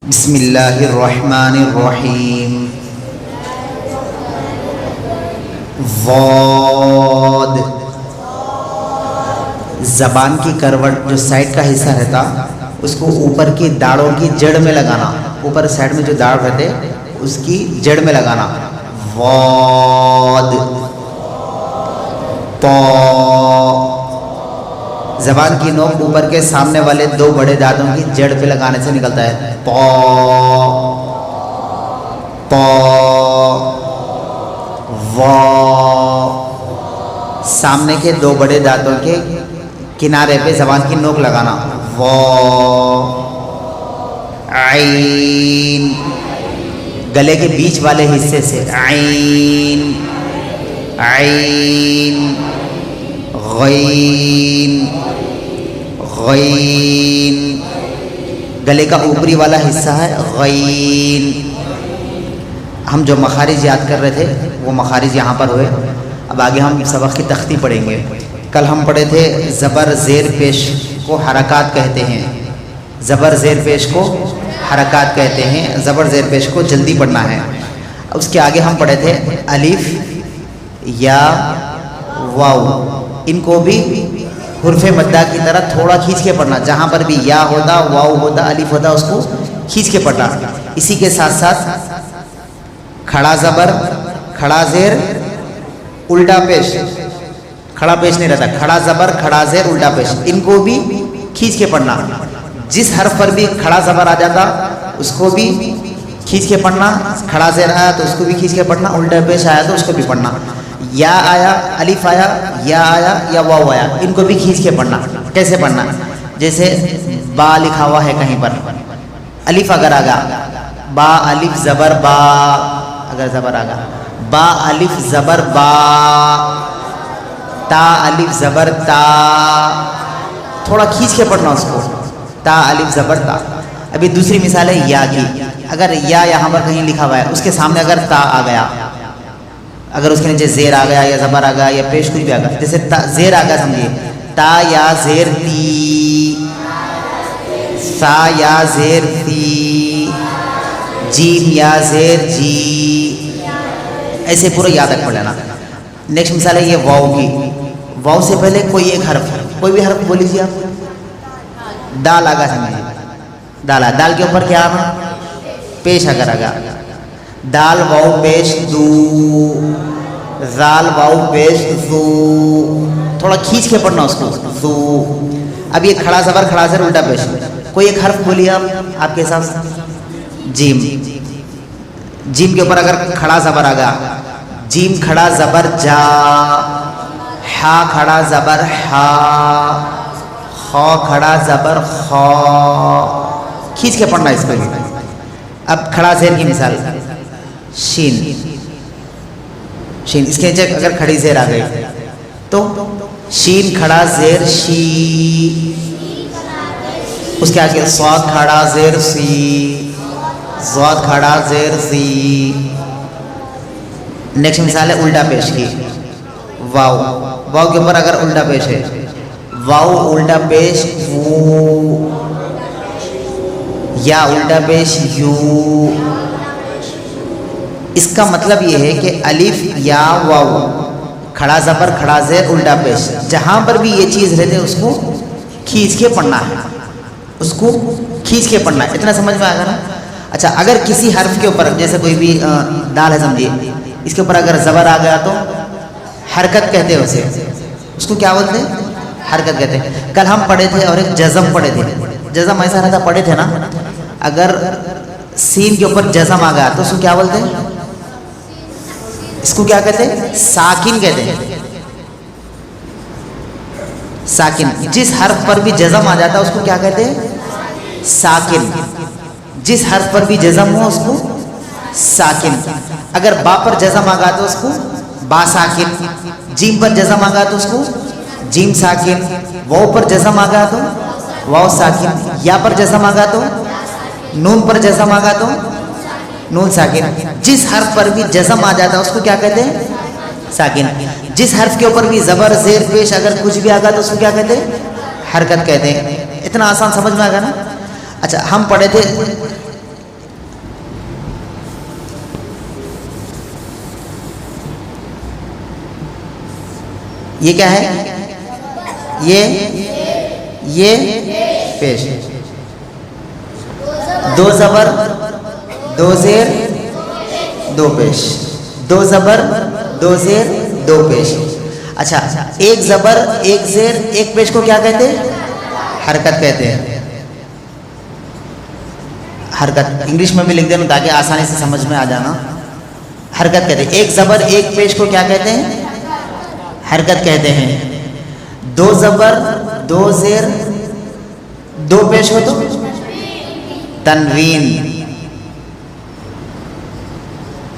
बिस्मिल्लाहिर्रहमानिर्रहीम। वाद, ज़बान की करवट जो साइड का हिस्सा रहता उसको ऊपर की दाढ़ों की जड़ में लगाना, ऊपर साइड में जो दाढ़ रहते उसकी जड़ में लगाना। वाद। तो ज़बान की नोक ऊपर के सामने वाले दो बड़े दांतों की जड़ पे लगाने से निकलता है। पौ पौ। वा, सामने के दो बड़े दांतों के किनारे पे ज़बान की नोक लगाना। वा। आइन, गले के बीच वाले हिस्से से। आइन आइन। गईन गईन, गले का ऊपरी वाला हिस्सा है गईन। हम जो मखारिज याद कर रहे थे वो मखारिज यहाँ पर हुए। अब आगे हम सबक की तख्ती पढ़ेंगे। कल हम पढ़े थे ज़बर ज़ेर पेश को हरकात कहते हैं। ज़बर ज़ेर पेश को हरकात कहते हैं। ज़बर ज़ेर पेश को जल्दी पढ़ना है। उसके आगे हम पढ़े थे अलिफ या वाव, इनको भी हुर्फ़े मद्दा की तरह थोड़ा खींच के पढ़ना। जहाँ पर भी या होता, वाव होता, अलिफ होता, उसको खींच के पढ़ना। इसी के साथ साथ खड़ा ज़बर, खड़ा ज़ेर, उल्टा पेश। खड़ा पेश नहीं रहता, खड़ा ज़बर, खड़ा ज़ेर, उल्टा पेश, इनको भी खींच के पढ़ना। जिस हर्फ पर भी खड़ा ज़बर आ जाता उसको भी खींच के पढ़ना। खड़ा ज़ेर आया तो उसको भी खींच के पढ़ना। उल्टा पेश आया तो उसको भी पढ़ना। या आया, अलिफ आया, या आया या वाव आया, इनको भी खींच के पढ़ना। कैसे पढ़ना? जैसे बा लिखा हुआ है कहीं पर, अलिफ अगर आ गया, बा अलिफ ज़बर बा, अगर ज़बर आ गया, बा अलिफ ज़बर बा, ता अलिफ ज़बर ता, थोड़ा खींच के पढ़ना उसको। ता अलिफ ज़बर ता। अभी दूसरी मिसाल है या की। अगर या यहाँ पर कहीं लिखा हुआ है, उसके सामने अगर ता आ गया, अगर उसके नीचे ज़ेर आ गया या ज़बर आ गया या पेश कुछ भी आ गया, जैसे ज़ेर आ गया, समझिए ता या ज़ेर ती, सा या ज़ेर ती, जीम या ज़ेर जी, ऐसे पूरा याद रख लेना। नेक्स्ट मिसाल है ये वाव की। वाव से पहले कोई एक हर्फ, कोई भी हर्फ बोल लीजिए आप। दाल आ गया, समझिए दाल आ, दाल के ऊपर क्या आना? पेश अगर आ गया, दाल वाव पेश दू, जाल वाव पेश जू, थोड़ा खींच के पढ़ना उसको। जू। अब ये खड़ा ज़बर, खड़ा ज़ेर, उल्टा पेश, कोई एक हर्फ बोलिए आप आपके हिसाब से। जीम। जीम के ऊपर अगर खड़ा ज़बर आ गया, जीम खड़ा ज़बर जा, हा खड़ा ज़बर हा, खा खड़ा ज़बर खा, खींच के पढ़ना इसको भी। अब खड़ा ज़ेर की मिसाल, शीन। शीन, इसके नीचे अगर खड़ी ज़ेर आ गई तो शीन खड़ा ज़ेर शी, उसके आगे स्वाद खड़ा ज़ेर सी, स्वाद खड़ा ज़ेर सी। नेक्स्ट मिसाल है उल्टा पेश की। वाव, वाव के ऊपर अगर उल्टा पेश है, वाव उल्टा पेश वू, या उल्टा पेश यू। इसका मतलब ये है कि अलिफ या वाव, खड़ा ज़बर, खड़ा ज़ेर, उल्टा पेश, जहाँ पर भी ये चीज़ रहते हैं उसको खींच के पढ़ना है, उसको खींच के पढ़ना है। इतना समझ में आएगा ना? अच्छा, अगर किसी हर्फ के ऊपर, जैसे कोई भी दाल है समझिए, इसके ऊपर अगर ज़बर आ गया तो हरकत कहते हैं उसे, उसको क्या बोलते हैं? हरकत कहते हैं। कल हम पढ़े थे और एक जज़म पढ़े थे। जज़म ऐसा रहता, पढ़े थे ना, अगर सीन के ऊपर जज़म आ गया तो उसको क्या बोलते हैं? इसको क्या कहते हैं? साकिन कहते हैं। साकिन। जिस हर्फ पर भी जज़म आ जाता है उसको क्या कहते हैं? साकिन। जिस हर्फ पर भी जज़म हो उसको साकिन। अगर बा पर जज़म आ गया तो उसको बा साकिन, जीम पर जज़म आ गया तो उसको जीम साकिन, वाव पर जज़म आ गया तो वाव साकिन, या पर जज़म आ गया तो नून पर जज़म आ गया तो नून साकिन। जिस हर्फ पर भी जज़म आ जाता है उसको क्या कहते हैं? साकिन। जिस हर्फ के ऊपर भी ज़बर ज़ेर पेश अगर कुछ भी आ गया तो उसको क्या कहते हैं? हरकत कहते हैं। इतना आसान समझ में आ गया ना? अच्छा, हम पढ़े थे ये क्या है? ये पेश। दो जबर दो जेर दो पेश, दो जबर दो जेर दो पेश। अच्छा, एक जबर एक जेर एक पेश को क्या कहते हैं? हरकत कहते हैं। हरकत इंग्लिश में भी लिख देना ताकि आसानी से समझ में आ जाना। हरकत कहते हैं। एक जबर एक पेश को क्या कहते हैं? हरकत कहते हैं। दो जबर दो जेर दो पेश हो तो तनवीन,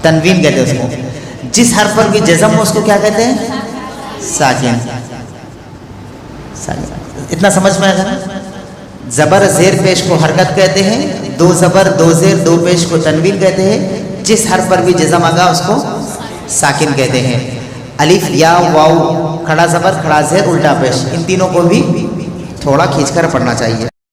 तनवीन कहते हैं उसको। जिस हर्फ पर भी जज़म हो उसको क्या कहते हैं? साकिन। इतना समझ में आएगा ना? जबर जेर पेश को हरकत कहते हैं, दो जबर दो जेर दो पेश को तनवीन कहते हैं, जिस हर्फ पर भी जज़म आगा उसको साकिन कहते हैं। अलिफ या वाव, खड़ा जबर खड़ा जेर उल्टा पेश, इन तीनों को भी थोड़ा खींचकर पढ़ना चाहिए।